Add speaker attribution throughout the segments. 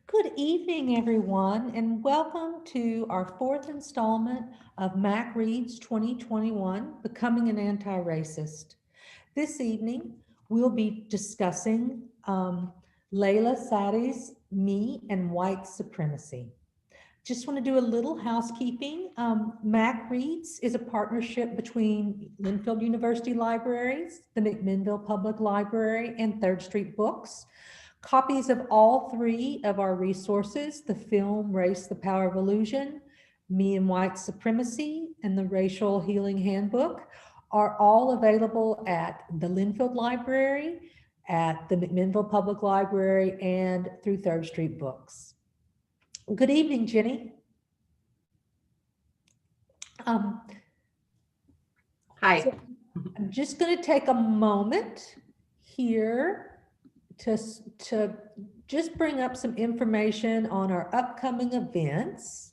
Speaker 1: Good evening, everyone, and welcome to our fourth installment of MacReads 2021, Becoming an Anti-Racist. This evening, we'll be discussing Layla Sadi's Me and White Supremacy. Just want to do a little housekeeping. MacReads is a partnership between Linfield University Libraries, the McMinnville Public Library, and Third Street Books. Copies of all three of our resources, the film Race, the Power of Illusion, Me and White Supremacy, and the Racial Healing Handbook, are all available at the Linfield Library, at the McMinnville Public Library, and through Third Street Books. Good evening, Jenny.
Speaker 2: Hi.
Speaker 1: So I'm just going to take a moment here to just bring up some information on our upcoming events.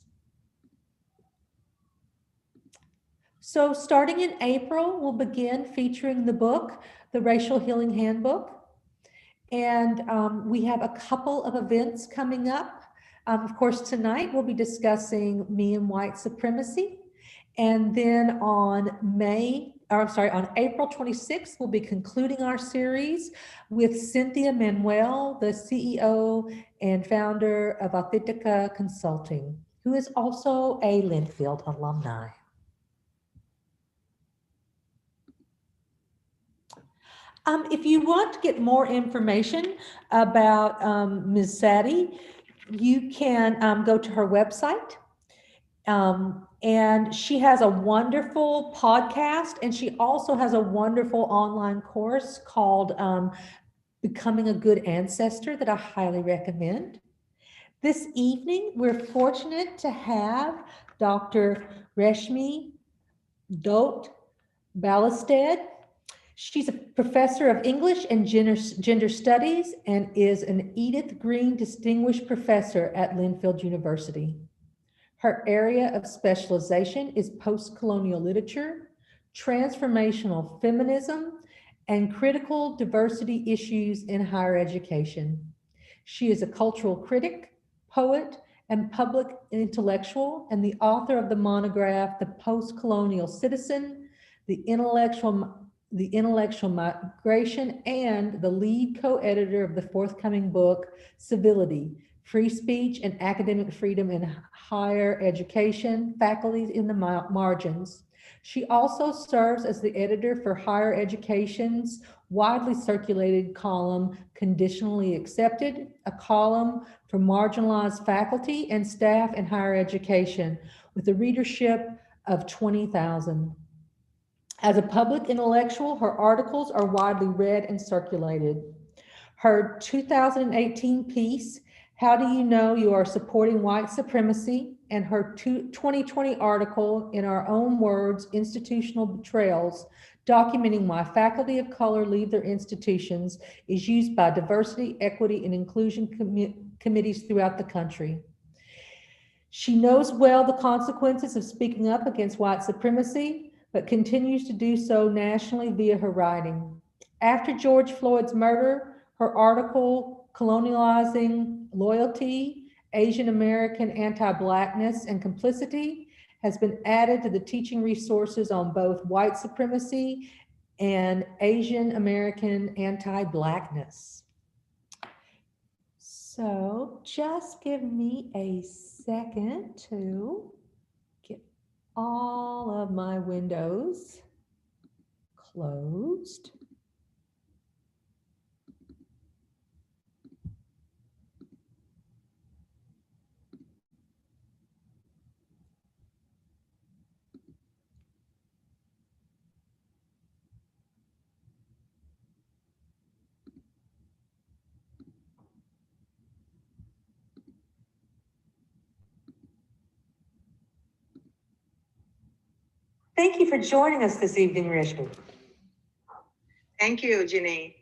Speaker 1: So starting in April, we'll begin featuring the book, The Racial Healing Handbook. And we have a couple of events coming up. Of course, tonight we'll be discussing Me and White Supremacy. And then on April 26th, we'll be concluding our series with Cynthia Manuel, the CEO and founder of Authentica Consulting, who is also a Linfield alumni. If you want to get more information about Ms. Sadi, you can go to her website. And she has a wonderful podcast, and she also has a wonderful online course called Becoming a Good Ancestor that I highly recommend. This evening, we're fortunate to have Dr. Reshmi Dutt-Ballerstadt. She's a professor of English and gender studies and is an Edith Green Distinguished Professor at Linfield University. Her area of specialization is post-colonial literature, transformational feminism, and critical diversity issues in higher education. She is a cultural critic, poet, and public intellectual, and the author of the monograph, The Post-Colonial Citizen, the intellectual migration, and the lead co-editor of the forthcoming book, Civility, Free Speech and Academic Freedom in Higher Education, Faculties in the Margins. She also serves as the editor for Higher Education's widely circulated column, Conditionally Accepted, a column for marginalized faculty and staff in higher education, with a readership of 20,000. As a public intellectual, her articles are widely read and circulated. Her 2018 piece, How Do You Know You Are Supporting White Supremacy? And her 2020 article, In Our Own Words, Institutional Betrayals, documenting why faculty of color leave their institutions, is used by diversity, equity, and inclusion committees throughout the country. She knows well the consequences of speaking up against white supremacy, but continues to do so nationally via her writing. After George Floyd's murder, her article, Colonializing Loyalty, Asian American Anti-Blackness and Complicity, has been added to the teaching resources on both white supremacy and Asian American anti-Blackness. So just give me a second to get all of my windows closed. Thank you for joining us this evening, Reshmi.
Speaker 3: Thank you, Ginny.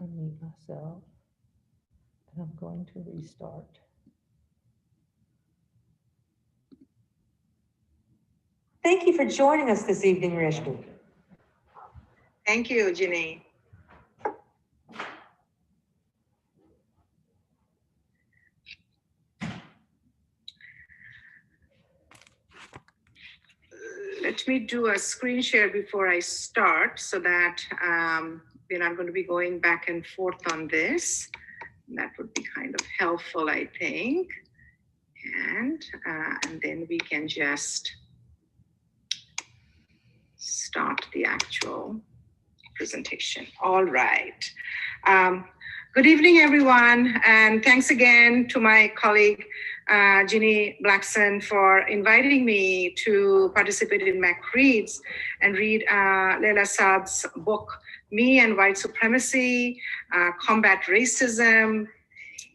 Speaker 1: unmute myself. And I'm going to restart. Thank you for joining us this evening, Reshmi.
Speaker 3: Thank you, Ginny. Let me do a screen share before I start so that we're not going to be going back and forth on this. That would be kind of helpful, I think. And then we can just start the actual presentation. All right. Good evening, everyone. And thanks again to my colleague, Ginny Blackson, for inviting me to participate in MacReads and read Leila Saad's book, Me and White Supremacy, Combat Racism,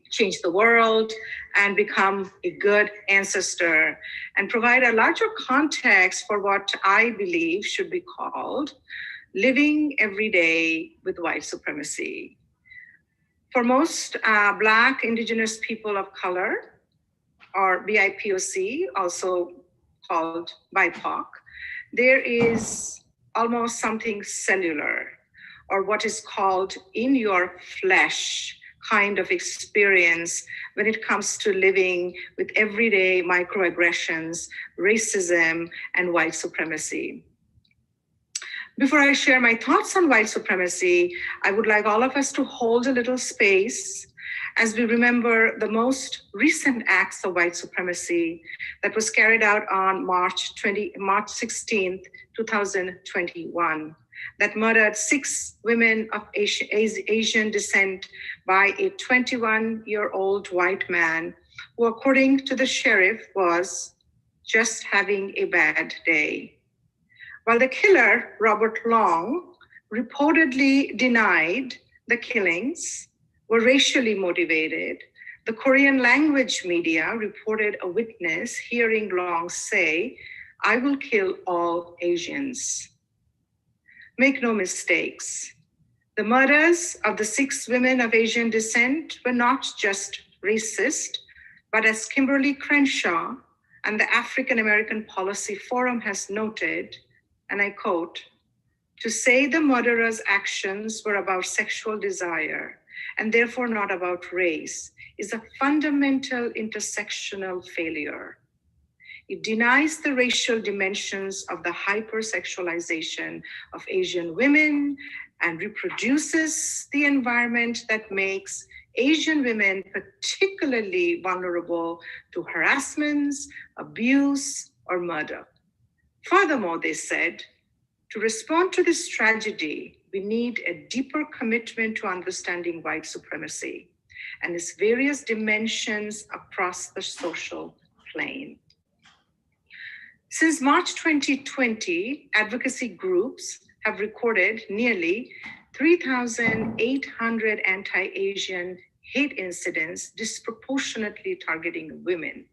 Speaker 3: Change the World, and Become a Good Ancestor, and provide a larger context for what I believe should be called living every day with white supremacy. For most Black, Indigenous people of color, or BIPOC, also called BIPOC, there is almost something cellular, or what is called in your flesh kind of experience when it comes to living with everyday microaggressions, racism, and white supremacy. Before I share my thoughts on white supremacy, I would like all of us to hold a little space as we remember the most recent acts of white supremacy that was carried out on March 16th, 2021, that murdered 6 women of Asian descent by a 21-year-old white man who, according to the sheriff, was just having a bad day. While the killer, Robert Long, reportedly denied the killings were racially motivated, the Korean language media reported a witness hearing Long say, "I will kill all Asians." Make no mistakes. The murders of the 6 women of Asian descent were not just racist, but as Kimberly Crenshaw and the African American Policy Forum has noted, and I quote, "To say the murderer's actions were about sexual desire and therefore not about race is a fundamental intersectional failure. It denies the racial dimensions of the hypersexualization of Asian women and reproduces the environment that makes Asian women particularly vulnerable to harassments, abuse, or murder. Furthermore, they said, to respond to this tragedy, we need a deeper commitment to understanding white supremacy and its various dimensions across the social plane." Since March 2020, advocacy groups have recorded nearly 3,800 anti-Asian hate incidents disproportionately targeting women.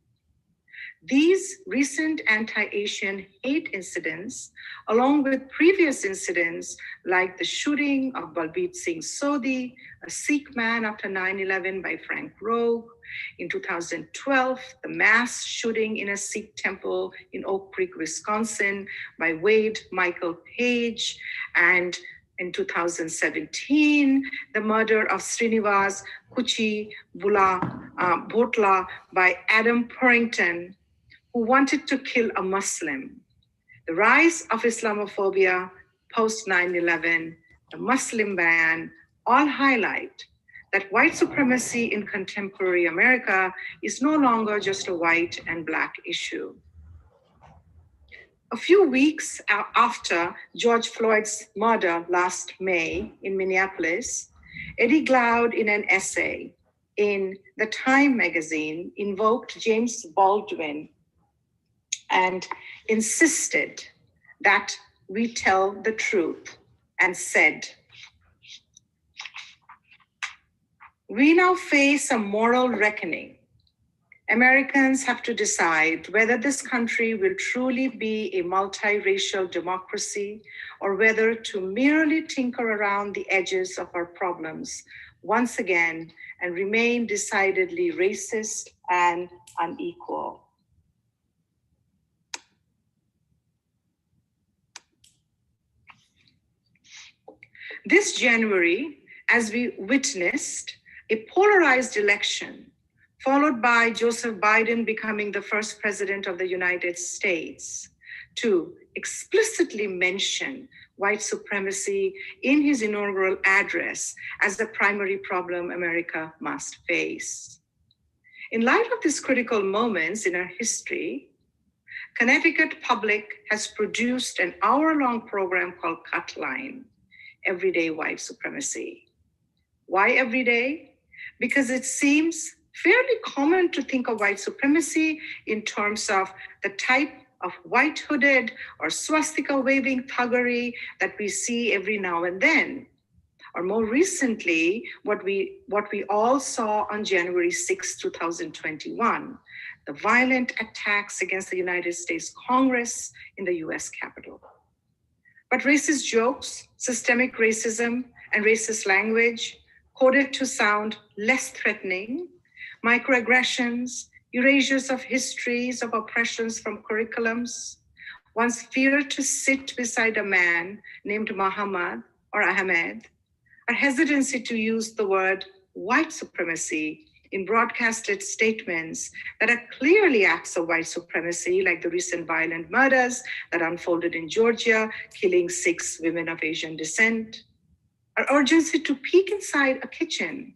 Speaker 3: These recent anti-Asian hate incidents, along with previous incidents like the shooting of Balbir Singh Sodhi, a Sikh man after 9/11 by Frank Rogue, in 2012, the mass shooting in a Sikh temple in Oak Creek, Wisconsin by Wade Michael Page, and in 2017, the murder of Srinivas Bhotla by Adam Purrington, who wanted to kill a Muslim. The rise of Islamophobia post 9/11, the Muslim ban, all highlight that white supremacy in contemporary America is no longer just a white and Black issue. A few weeks after George Floyd's murder last May in Minneapolis, Eddie Glaude, in an essay in the Time magazine, invoked James Baldwin and insisted that we tell the truth and said, "We now face a moral reckoning. Americans have to decide whether this country will truly be a multiracial democracy or whether to merely tinker around the edges of our problems once again and remain decidedly racist and unequal. This January, as we witnessed a polarized election, followed by Joseph Biden becoming the first president of the United States to explicitly mention white supremacy in his inaugural address as the primary problem America must face. In light of these critical moments in our history, Connecticut Public has produced an hour-long program called Cutline, Everyday White Supremacy. Why everyday? Because it seems fairly common to think of white supremacy in terms of the type of white hooded or swastika waving thuggery that we see every now and then. Or more recently, what we all saw on January 6, 2021, the violent attacks against the United States Congress in the US Capitol. But racist jokes, systemic racism, and racist language coded to sound less threatening, microaggressions, erasures of histories of oppressions from curriculums, one's fear to sit beside a man named Muhammad or Ahmed, our hesitancy to use the word white supremacy in broadcasted statements that are clearly acts of white supremacy, like the recent violent murders that unfolded in Georgia, killing 6 women of Asian descent. Our urgency to peek inside a kitchen,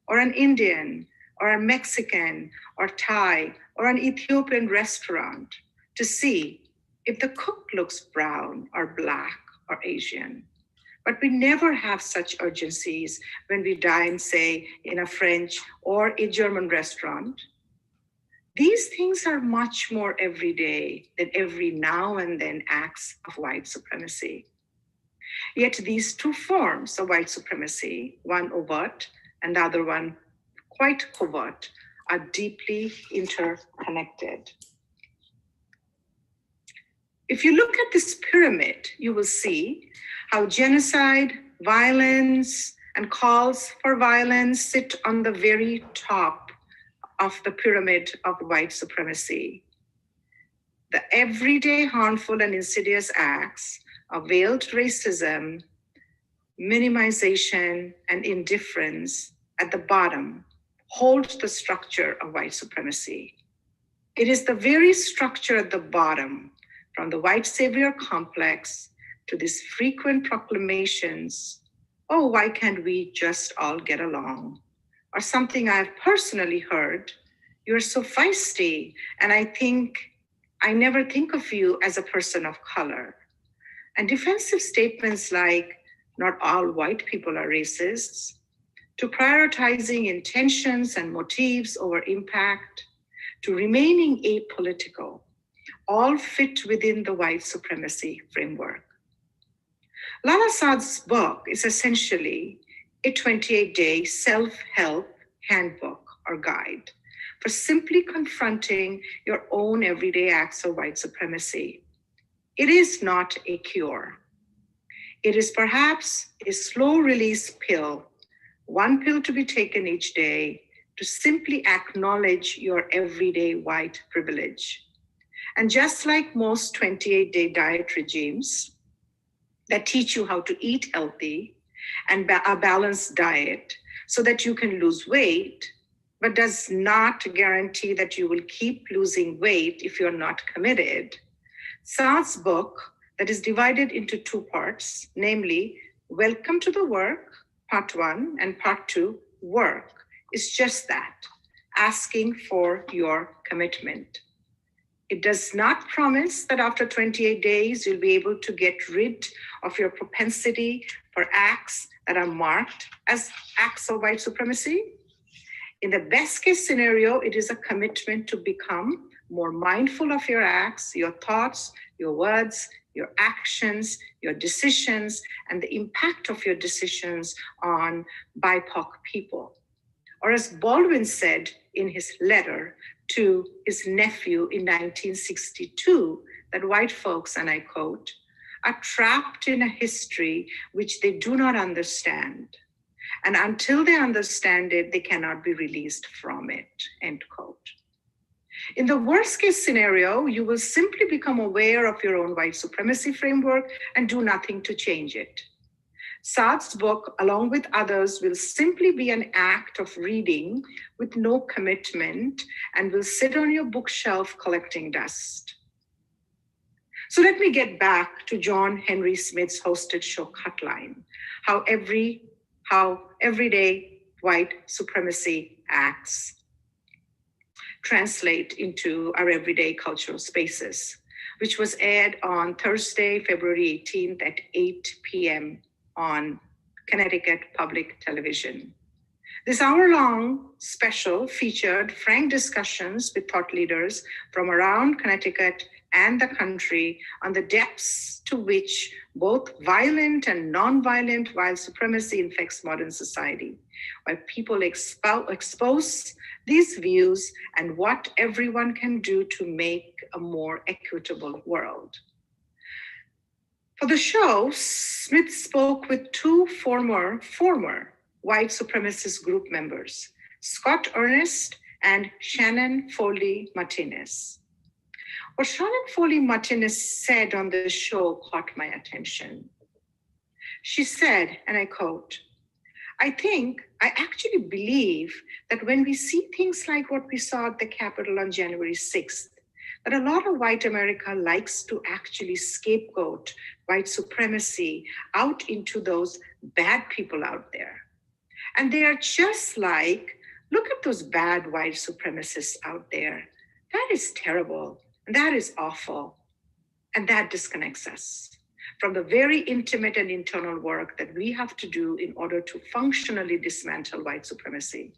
Speaker 3: or an Indian, or a Mexican, or Thai, or an Ethiopian restaurant to see if the cook looks brown, or black, or Asian. But we never have such urgencies when we dine, say, in a French or a German restaurant. These things are much more everyday than every now and then acts of white supremacy. Yet these two forms of white supremacy, one overt and the other one quite covert, are deeply interconnected. If you look at this pyramid, you will see how genocide, violence, and calls for violence sit on the very top of the pyramid of white supremacy. The everyday harmful and insidious acts of veiled racism, minimization, and indifference at the bottom hold the structure of white supremacy. It is the very structure at the bottom, from the white savior complex to these frequent proclamations, oh, why can't we just all get along? Or something I've personally heard, you're so feisty, and I never think of you as a person of color. And defensive statements like, not all white people are racists, to prioritizing intentions and motives over impact, to remaining apolitical, all fit within the white supremacy framework. Lala Saad's book is essentially a 28-day self-help handbook or guide for simply confronting your own everyday acts of white supremacy. It is not a cure. It is perhaps a slow-release pill, one pill to be taken each day to simply acknowledge your everyday white privilege. And just like most 28-day diet regimes that teach you how to eat healthy and a balanced diet so that you can lose weight, but does not guarantee that you will keep losing weight if you're not committed, Saad's book that is divided into 2 parts, namely Welcome to the Work, Part 1, and Part 2, Work, is just that, asking for your commitment. It does not promise that after 28 days, you'll be able to get rid of your propensity for acts that are marked as acts of white supremacy. In the best case scenario, it is a commitment to become more mindful of your acts, your thoughts, your words, your actions, your decisions, and the impact of your decisions on BIPOC people. Or as Baldwin said in his letter, to his nephew in 1962 that white folks, and I quote, are trapped in a history which they do not understand. And until they understand it, they cannot be released from it, end quote. In the worst case scenario, you will simply become aware of your own white supremacy framework and do nothing to change it. Saad's book, along with others, will simply be an act of reading with no commitment and will sit on your bookshelf collecting dust. So let me get back to John Henry Smith's hosted show Cutline, how everyday white supremacy acts translate into our everyday cultural spaces, which was aired on Thursday, February 18th at 8 p.m. on Connecticut Public Television. This hour-long special featured frank discussions with thought leaders from around Connecticut and the country on the depths to which both violent and non-violent white supremacy infects modern society, where people expose these views and what everyone can do to make a more equitable world. For the show, Smith spoke with two former white supremacist group members, Scott Ernest and Shannon Foley Martinez. What Shannon Foley Martinez said on the show caught my attention. She said, and I quote, I actually believe that when we see things like what we saw at the Capitol on January 6th, that a lot of white America likes to actually scapegoat white supremacy out into those bad people out there. And they are just like, look at those bad white supremacists out there. That is terrible, and that is awful, and that disconnects us from the very intimate and internal work that we have to do in order to functionally dismantle white supremacy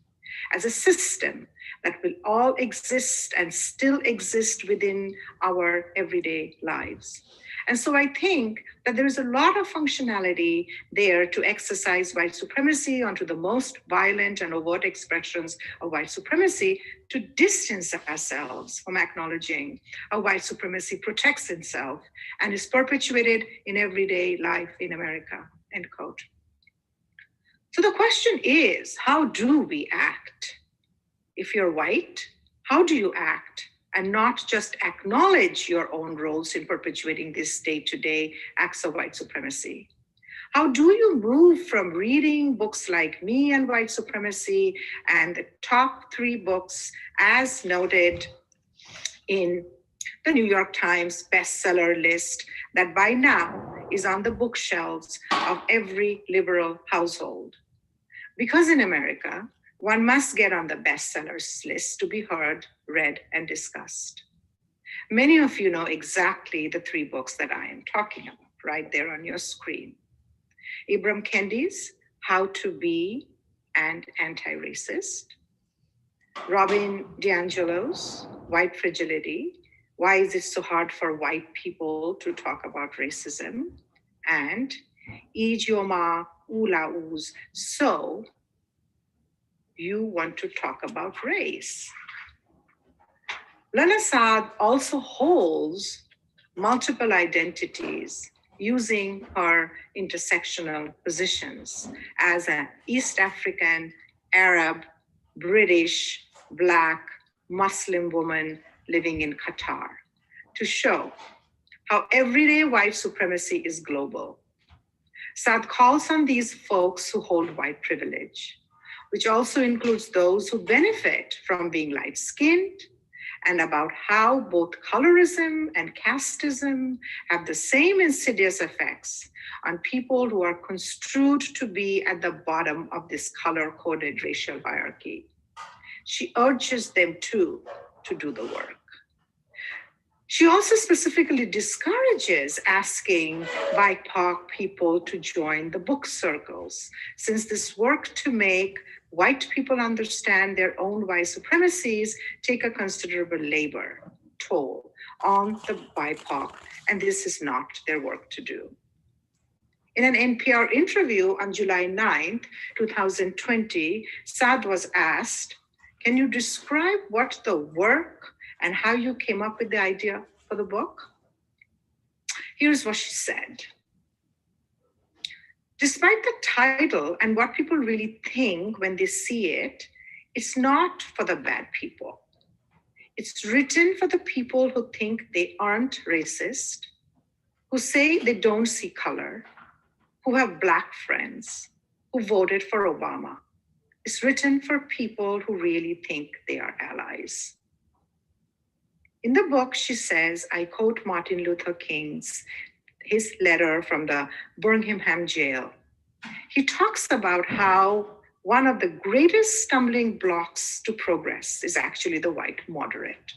Speaker 3: as a system that will all exist and still exist within our everyday lives. And so I think that there is a lot of functionality there to exercise white supremacy onto the most violent and overt expressions of white supremacy, to distance ourselves from acknowledging how white supremacy protects itself and is perpetuated in everyday life in America, end quote. So the question is, how do we act? If you're white, how do you act? And not just acknowledge your own roles in perpetuating this day-to-day acts of white supremacy. How do you move from reading books like Me and White Supremacy and the top 3 books as noted in the New York Times bestseller list that by now is on the bookshelves of every liberal household? Because in America, one must get on the bestsellers list to be heard, read, and discussed. Many of you know exactly the 3 books that I am talking about right there on your screen. Ibram Kendi's How to Be an Anti-Racist, Robin DiAngelo's White Fragility, Why Is It So Hard for White People to Talk About Racism, and Ijeoma Ulau's So You Want to Talk About Race. Lana Saad also holds multiple identities using her intersectional positions as an East African, Arab, British, Black, Muslim woman living in Qatar to show how everyday white supremacy is global. Saad calls on these folks who hold white privilege, which also includes those who benefit from being light-skinned, and about how both colorism and casteism have the same insidious effects on people who are construed to be at the bottom of this color-coded racial hierarchy. She urges them too to do the work. She also specifically discourages asking BIPOC people to join the book circles, since this work to make white people understand their own white supremacies take a considerable labor toll on the BIPOC, and this is not their work to do. In an NPR interview on July 9th, 2020, Saad was asked Can you describe what the work and how you came up with the idea for the book? Here's what she said. Despite the title and what people really think when they see it, it's not for the bad people. It's written for the people who think they aren't racist, who say they don't see color, who have Black friends, who voted for Obama. It's written for people who really think they are allies. In the book, she says, I quote Martin Luther King's his letter from the Birmingham jail. He talks about how one of the greatest stumbling blocks to progress is actually the white moderate,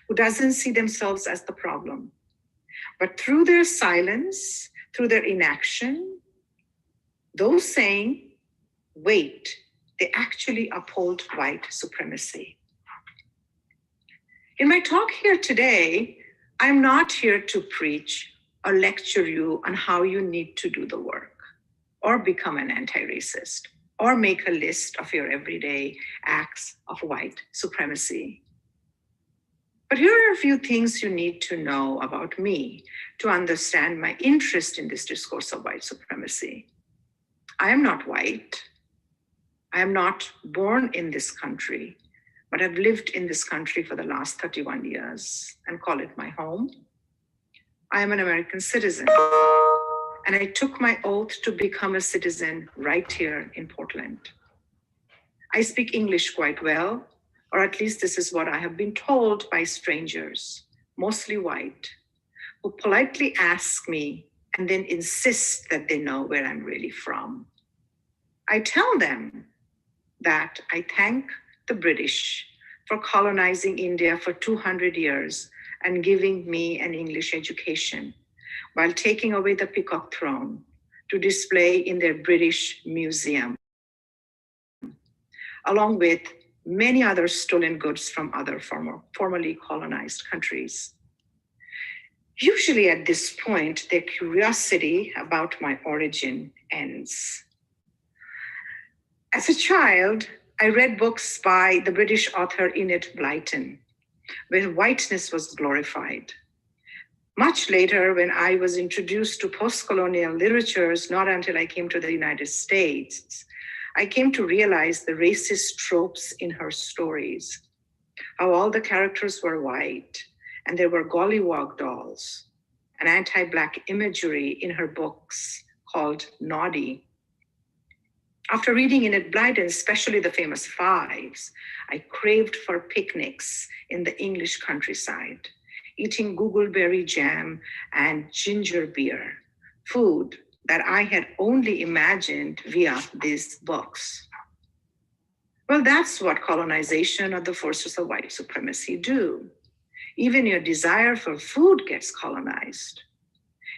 Speaker 3: who doesn't see themselves as the problem. But through their silence, through their inaction, those saying, wait, they actually uphold white supremacy. In my talk here today, I'm not here to preach or lecture you on how you need to do the work or become an anti-racist or make a list of your everyday acts of white supremacy. But here are a few things you need to know about me to understand my interest in this discourse of white supremacy. I am not white. I am not born in this country, but I've lived in this country for the last 31 years and call it my home. I am an American citizen, and I took my oath to become a citizen right here in Portland. I speak English quite well, or at least this is what I have been told by strangers, mostly white, who politely ask me and then insist that they know where I'm really from. I tell them that I thank the British for colonizing India for 200 years and giving me an English education while taking away the peacock throne to display in their British museum, along with many other stolen goods from other formerly colonized countries. Usually at this point, their curiosity about my origin ends. As a child, I read books by the British author Enid Blyton, where whiteness was glorified. Much later, when I was introduced to post-colonial literatures, not until I came to the United States, I came to realize the racist tropes in her stories, how all the characters were white, and there were gollywog dolls, and anti-Black imagery in her books called Naughty. After reading Enid Blyton, especially the famous Fives, I craved for picnics in the English countryside, eating googleberry jam and ginger beer, food that I had only imagined via these books. Well, that's what colonization or the forces of white supremacy do. Even your desire for food gets colonized.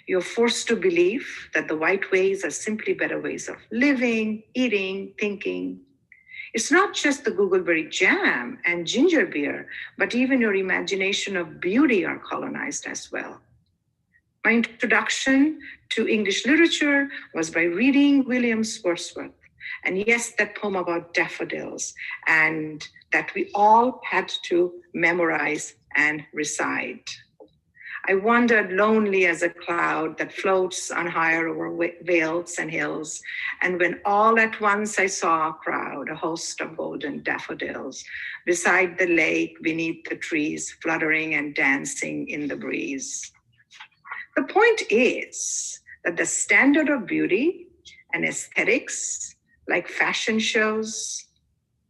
Speaker 3: You're forced to believe that the white ways are simply better ways of living, eating, thinking. It's not just the googleberry jam and ginger beer, but even your imagination of beauty are colonized as well. My introduction to English literature was by reading William Wordsworth. And yes, that poem about daffodils, and that we all had to memorize and recite. I wandered lonely as a cloud that floats on higher over vales and hills. And when all at once I saw a crowd, a host of golden daffodils, beside the lake, beneath the trees, fluttering and dancing in the breeze. The point is that the standard of beauty and aesthetics, like fashion shows,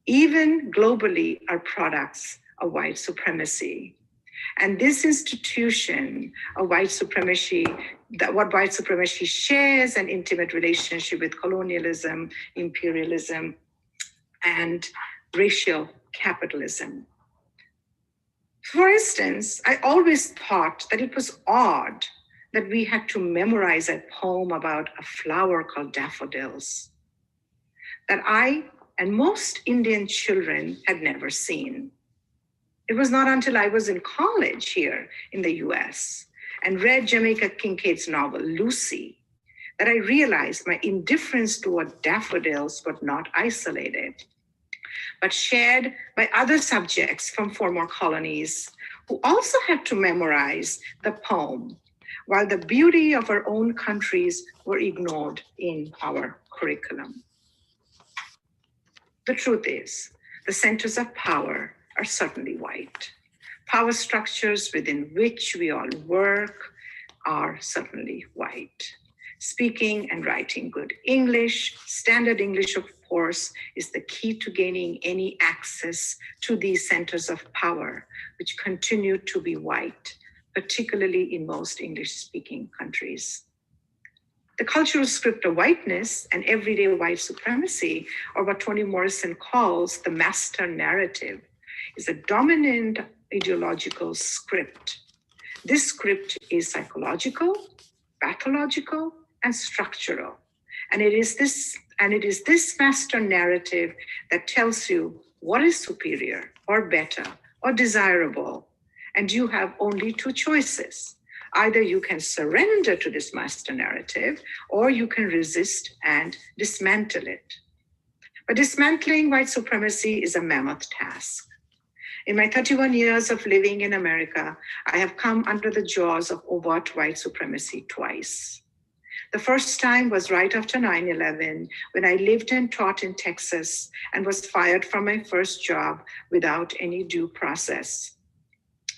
Speaker 3: even globally, are products of white supremacy. And this institution of white supremacy, that what white supremacy shares an intimate relationship with colonialism, imperialism, and racial capitalism. For instance, I always thought that it was odd that we had to memorize a poem about a flower called daffodils that I and most Indian children had never seen. It was not until I was in college here in the US and read Jamaica Kincaid's novel, Lucy, that I realized my indifference toward daffodils was not isolated. but shared by other subjects from former colonies who also had to memorize the poem, while the beauty of our own countries were ignored in our curriculum. The truth is, the centers of power are certainly white. Power structures within which we all work are certainly white. Speaking and writing good English, standard English, of course, is the key to gaining any access to these centers of power, which continue to be white, particularly in most English-speaking countries. The cultural script of whiteness and everyday white supremacy, or what Toni Morrison calls the master narrative, is a dominant ideological script. This script is psychological, pathological, and structural. And it is this master narrative that tells you what is superior or better or desirable. And you have only two choices. Either you can surrender to this master narrative, or you can resist and dismantle it. But dismantling white supremacy is a mammoth task. In my 31 years of living in America, I have come under the jaws of overt white supremacy twice. The first time was right after 9/11, when I lived and taught in Texas and was fired from my first job without any due process,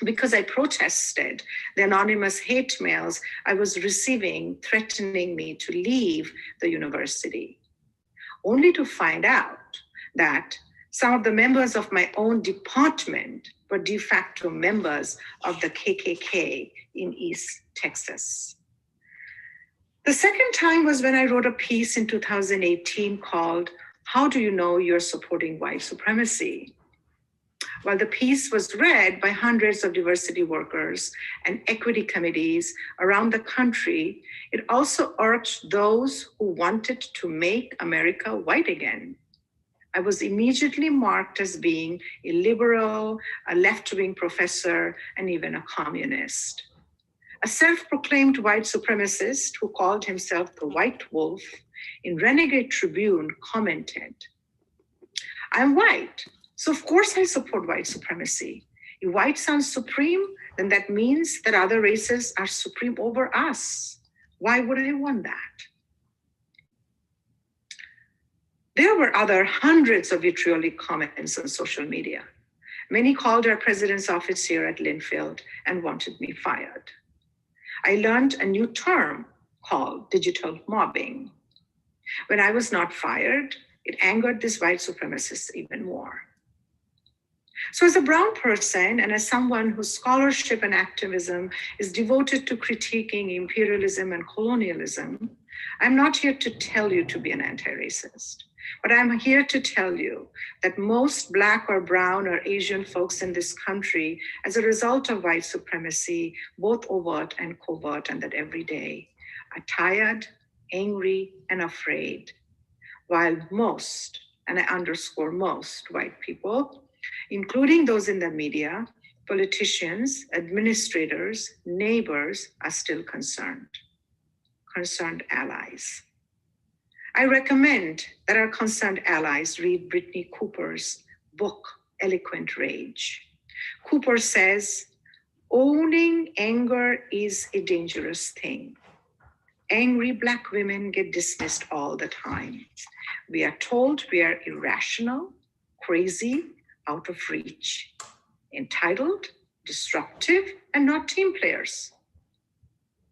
Speaker 3: because I protested the anonymous hate mails I was receiving threatening me to leave the university, only to find out that some of the members of my own department were de facto members of the KKK in East Texas. The second time was when I wrote a piece in 2018 called, "How Do You Know You're Supporting White Supremacy?" While the piece was read by hundreds of diversity workers and equity committees around the country, it also urged those who wanted to make America white again. I was immediately marked as being a liberal, a left-wing professor, and even a communist. A self-proclaimed white supremacist who called himself the White Wolf in Renegade Tribune commented, "I'm white, so of course I support white supremacy. If white sounds supreme, then that means that other races are supreme over us. Why would I want that?" There were other hundreds of vitriolic comments on social media. Many called our president's office here at Linfield and wanted me fired. I learned a new term called digital mobbing. When I was not fired, it angered these white supremacists even more. So as a brown person and as someone whose scholarship and activism is devoted to critiquing imperialism and colonialism, I'm not here to tell you to be an anti-racist, but I'm here to tell you that most Black or brown or Asian folks in this country, as a result of white supremacy, both overt and covert, and that every day, are tired, angry, and afraid, while most, and I underscore most, white people, including those in the media, politicians, administrators, neighbors, are still concerned allies. I recommend that our concerned allies read Brittany Cooper's book, Eloquent Rage. Cooper says, owning anger is a dangerous thing. Angry Black women get dismissed all the time. We are told we are irrational, crazy, out of reach, entitled, disruptive, and not team players.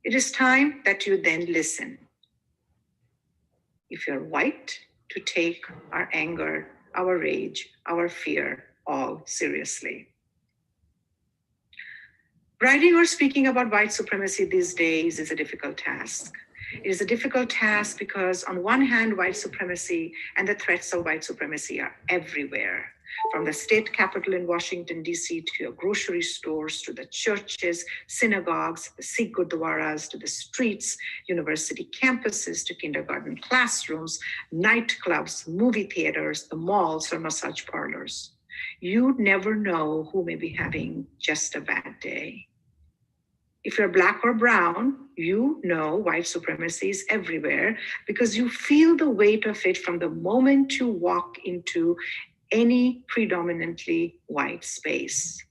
Speaker 3: It is time that you then listen. If you're white, to take our anger, our rage, our fear all seriously. Writing or speaking about white supremacy these days is a difficult task. It is a difficult task because on one hand, white supremacy and the threats of white supremacy are everywhere. From the state capitol in Washington, D.C., to your grocery stores, to the churches, synagogues, the Sikh gurdwaras, to the streets, university campuses, to kindergarten classrooms, nightclubs, movie theaters, the malls, or massage parlors. You never know who may be having just a bad day. If you're Black or brown, you know white supremacy is everywhere because you feel the weight of it from the moment you walk into any predominantly white space.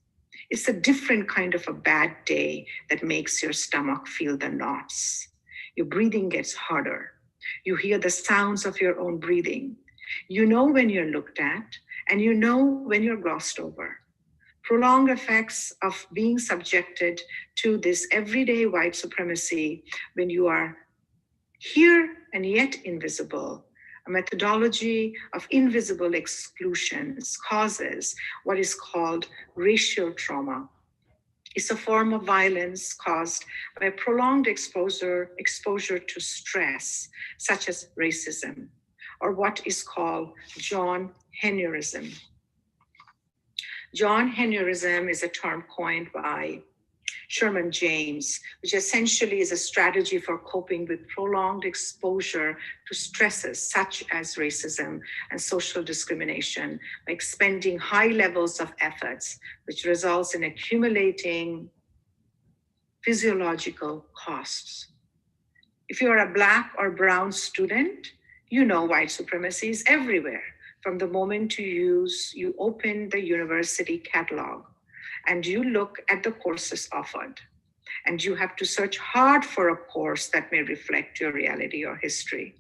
Speaker 3: It's a different kind of a bad day that makes your stomach feel the knots. Your breathing gets harder. You hear the sounds of your own breathing. You know when you're looked at, and you know when you're glossed over. Prolonged effects of being subjected to this everyday white supremacy when you are here and yet invisible. A methodology of invisible exclusions causes what is called racial trauma. It's a form of violence caused by prolonged exposure to stress, such as racism, or what is called John Henryism. John Henryism is a term coined by Sherman James, which essentially is a strategy for coping with prolonged exposure to stresses such as racism and social discrimination by expending high levels of efforts, which results in accumulating physiological costs. If you are a Black or brown student, you know white supremacy is everywhere. From the moment you open the university catalog and you look at the courses offered, and you have to search hard for a course that may reflect your reality or history.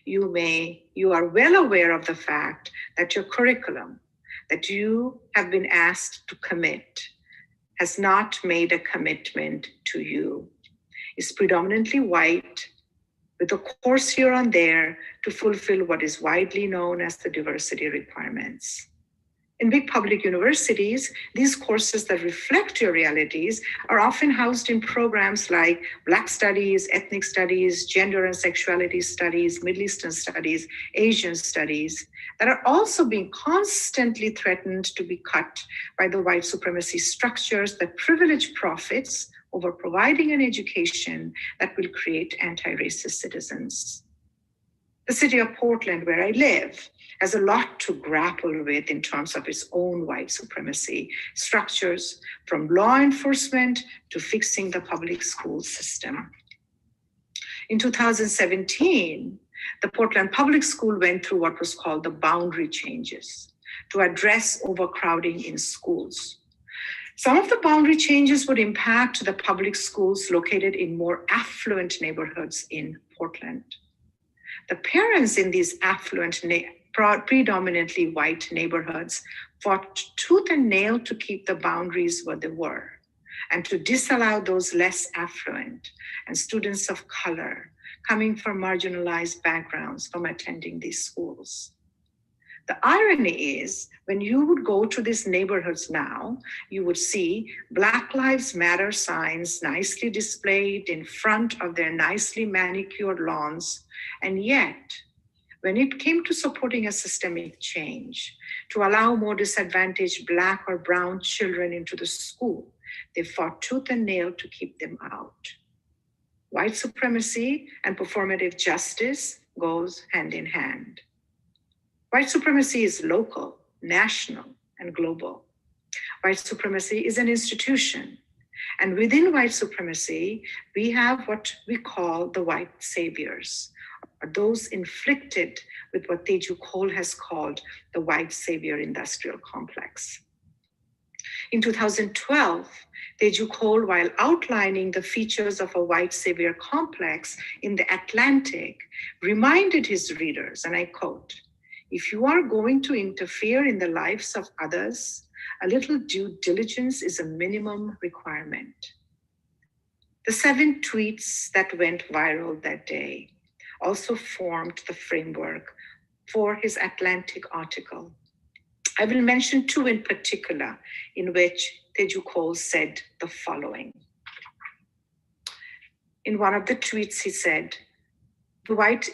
Speaker 3: You are well aware of the fact that your curriculum that you have been asked to commit has not made a commitment to you. It's predominantly white, with a course here and there to fulfill what is widely known as the diversity requirements. In big public universities, these courses that reflect your realities are often housed in programs like Black Studies, Ethnic Studies, Gender and Sexuality Studies, Middle Eastern Studies, Asian Studies, that are also being constantly threatened to be cut by the white supremacy structures that privilege profits over providing an education that will create anti-racist citizens. The city of Portland, where I live, has a lot to grapple with in terms of its own white supremacy structures, from law enforcement to fixing the public school system. In 2017, the Portland Public School went through what was called the boundary changes to address overcrowding in schools. Some of the boundary changes would impact the public schools located in more affluent neighborhoods in Portland. The parents in these affluent, predominantly white neighborhoods fought tooth and nail to keep the boundaries where they were and to disallow those less affluent and students of color coming from marginalized backgrounds from attending these schools. The irony is, when you would go to these neighborhoods now, you would see Black Lives Matter signs nicely displayed in front of their nicely manicured lawns. And yet, when it came to supporting a systemic change to allow more disadvantaged Black or brown children into the school, they fought tooth and nail to keep them out. White supremacy and performative justice goes hand in hand. White supremacy is local, national, and global. White supremacy is an institution. And within white supremacy, we have what we call the white saviors, or those inflicted with what Teju Cole has called the white savior industrial complex. In 2012, Teju Cole, while outlining the features of a white savior complex in The Atlantic, reminded his readers, and I quote, "If you are going to interfere in the lives of others, a little due diligence is a minimum requirement." The 7 tweets that went viral that day also formed the framework for his Atlantic article. I will mention 2 in particular in which Teju Cole said the following. In one of the tweets, he said, "The white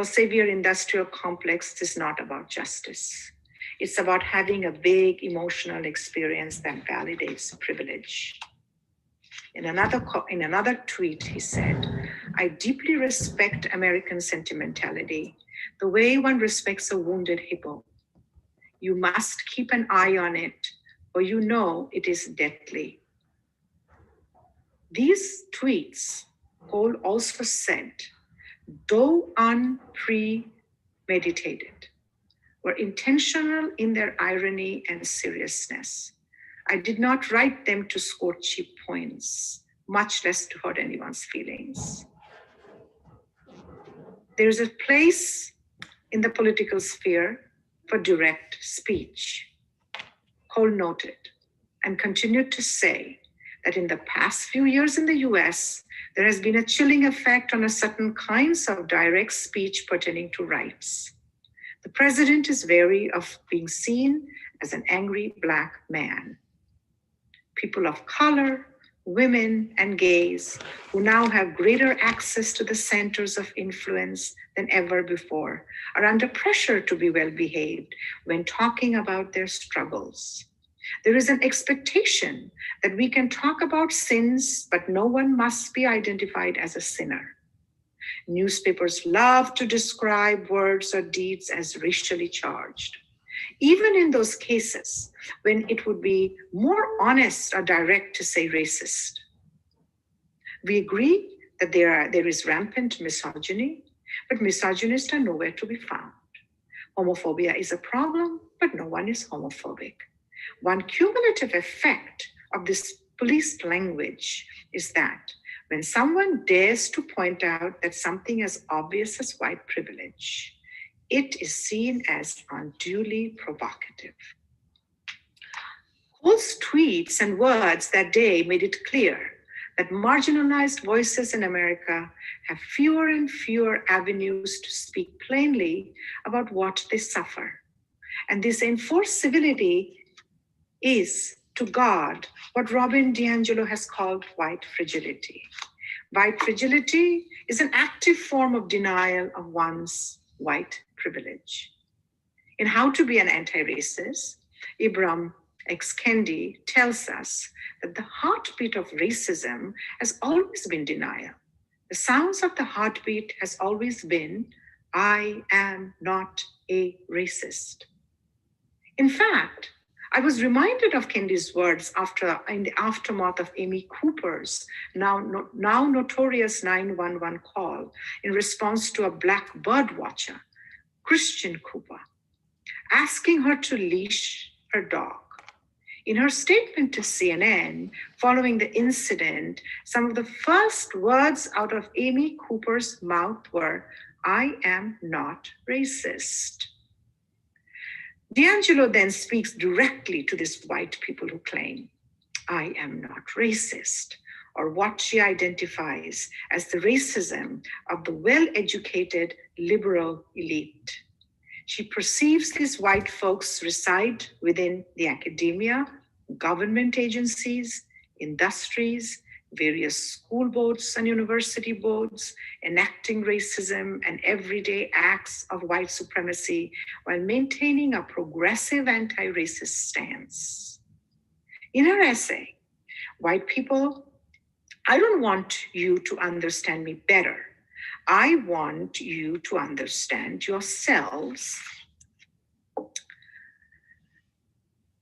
Speaker 3: savior industrial complex is not about justice. It's about having a big emotional experience that validates privilege." In another tweet, he said, "I deeply respect American sentimentality, the way one respects a wounded hippo. You must keep an eye on it, or you know it is deadly." These tweets, Cole also said, though unpremeditated, were intentional in their irony and seriousness. I did not write them to score cheap points, much less to hurt anyone's feelings. There's a place in the political sphere for direct speech. Cole noted and continued to say that in the past few years in the US, there has been a chilling effect on a certain kinds of direct speech pertaining to rights. The president is wary of being seen as an angry Black man. People of color, women, and gays who now have greater access to the centers of influence than ever before are under pressure to be well behaved when talking about their struggles. There is an expectation that we can talk about sins, but no one must be identified as a sinner. Newspapers love to describe words or deeds as racially charged, even in those cases when it would be more honest or direct to say racist. We agree that there is rampant misogyny, but misogynists are nowhere to be found. Homophobia is a problem, but no one is homophobic. One cumulative effect of this policed language is that when someone dares to point out that something as obvious as white privilege, it is seen as unduly provocative. Cole's tweets and words that day made it clear that marginalized voices in America have fewer and fewer avenues to speak plainly about what they suffer. And this enforced civility is to guard what Robin DiAngelo has called white fragility. White fragility is an active form of denial of one's white privilege. In How to Be an Anti-Racist, Ibram X. Kendi tells us that the heartbeat of racism has always been denial. The sounds of the heartbeat has always been, I am not a racist. In fact, I was reminded of Kendi's words in the aftermath of Amy Cooper's now notorious 911 call in response to a Black bird watcher, Christian Cooper, asking her to leash her dog. In her statement to CNN following the incident, some of the first words out of Amy Cooper's mouth were, I am not racist. DiAngelo then speaks directly to these white people who claim, I am not racist, or what she identifies as the racism of the well-educated liberal elite. She perceives these white folks reside within the academia, government agencies, industries, various school boards and university boards, enacting racism and everyday acts of white supremacy while maintaining a progressive anti-racist stance. In her essay, White People, I don't want you to understand me better. I want you to understand yourselves.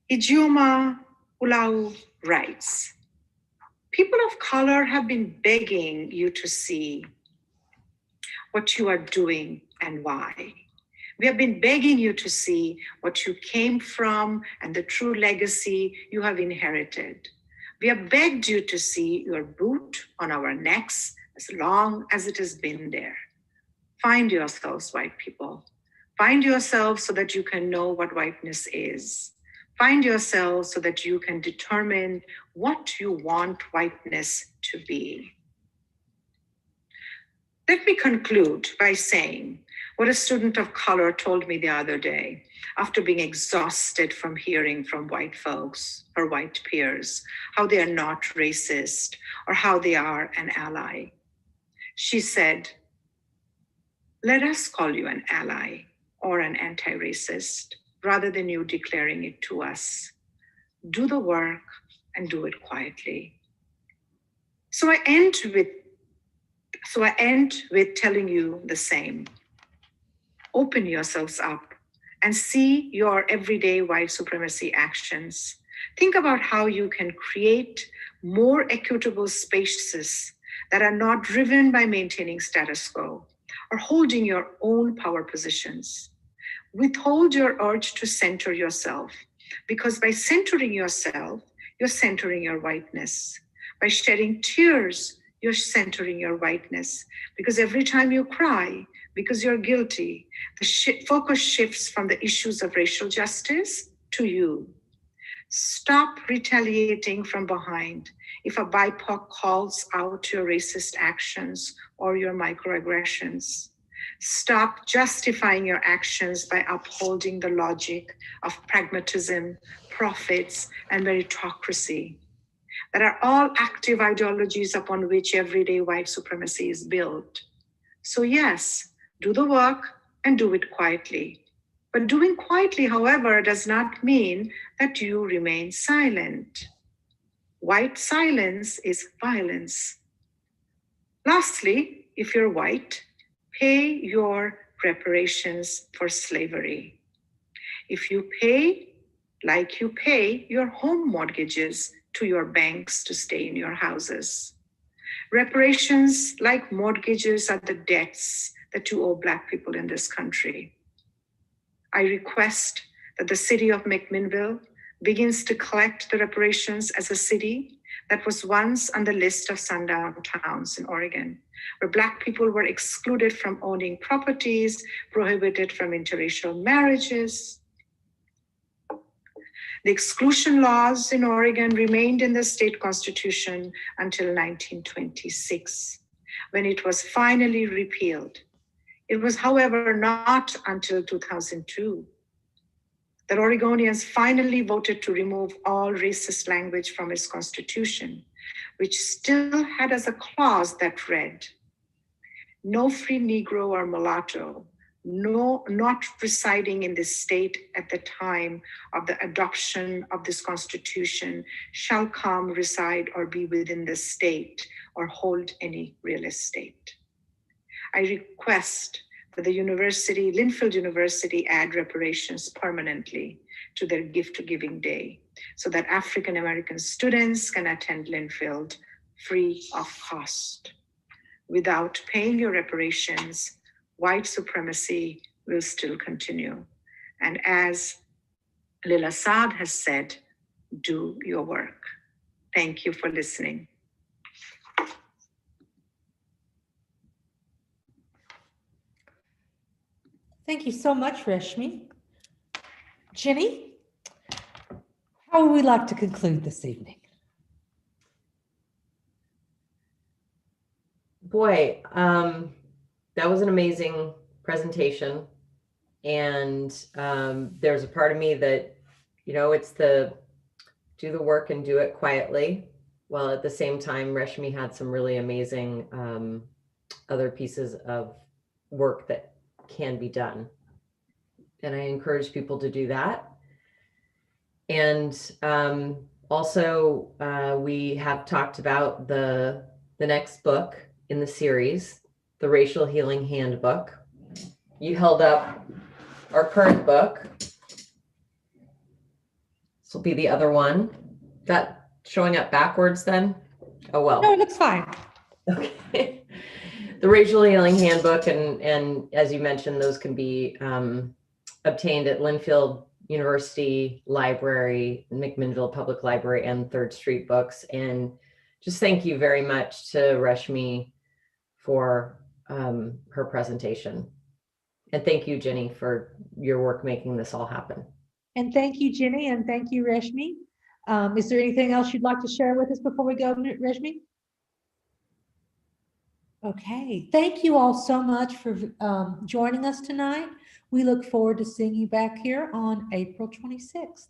Speaker 3: Ijeoma Ulau writes, people of color have been begging you to see what you are doing and why. We have been begging you to see what you came from and the true legacy you have inherited. We have begged you to see your boot on our necks as long as it has been there. Find yourselves, white people. Find yourselves so that you can know what whiteness is. Find yourselves so that you can determine what you want whiteness to be. Let me conclude by saying what a student of color told me the other day after being exhausted from hearing from white folks, her white peers, how they are not racist or how they are an ally. She said, let us call you an ally or an anti-racist rather than you declaring it to us. Do the work and do it quietly. So I end with telling you the same. Open yourselves up and see your everyday white supremacy actions. Think about how you can create more equitable spaces that are not driven by maintaining status quo or holding your own power positions. Withhold your urge to center yourself, because by centering yourself, you're centering your whiteness. By shedding tears, you're centering your whiteness, because every time you cry, because you're guilty, the focus shifts from the issues of racial justice to you. Stop retaliating from behind if a BIPOC calls out your racist actions or your microaggressions. Stop justifying your actions by upholding the logic of pragmatism, profits, and meritocracy that are all active ideologies upon which everyday white supremacy is built. So yes, do the work and do it quietly. But doing quietly, however, does not mean that you remain silent. White silence is violence. Lastly, if you're white, pay your reparations for slavery. If you pay, like you pay your home mortgages to your banks to stay in your houses. Reparations, like mortgages, are the debts that you owe Black people in this country. I request that the city of McMinnville begins to collect the reparations as a city that was once on the list of sundown towns in Oregon, where Black people were excluded from owning properties, prohibited from interracial marriages. The exclusion laws in Oregon remained in the state constitution until 1926, when it was finally repealed. It was, however, not until 2002 that Oregonians finally voted to remove all racist language from its constitution, which still had as a clause that read, no free Negro or mulatto, not residing in this state at the time of the adoption of this constitution shall come, reside, or be within the state or hold any real estate. I request that the university, Linfield University, add reparations permanently to their gift giving day so that African American students can attend Linfield free of cost. Without paying your reparations, white supremacy will still continue. And as Lil Assad has said, do your work. Thank you for listening.
Speaker 1: Thank you so much, Reshmi. Jenny, how would we like to conclude this evening?
Speaker 2: Boy, that was an amazing presentation. And there's a part of me that, you know, it's the do the work and do it quietly. While at the same time, Reshmi had some really amazing other pieces of work that can be done. And I encourage people to do that. And also, we have talked about the next book in the series, the Racial Healing Handbook. You held up our current book. This will be the other one. That showing up backwards then? Oh, well.
Speaker 1: No, it looks fine.
Speaker 2: Okay. The Racial Healing Handbook, and as you mentioned, those can be obtained at Linfield University Library, McMinnville Public Library, and Third Street Books. And just thank you very much to Reshmi for her presentation. And thank you, Jenny, for your work making this all happen.
Speaker 1: And thank you, Jenny, and thank you, Reshmi. Is there anything else you'd like to share with us before we go, Reshmi? Okay, thank you all so much for joining us tonight. We look forward to seeing you back here on April 26th.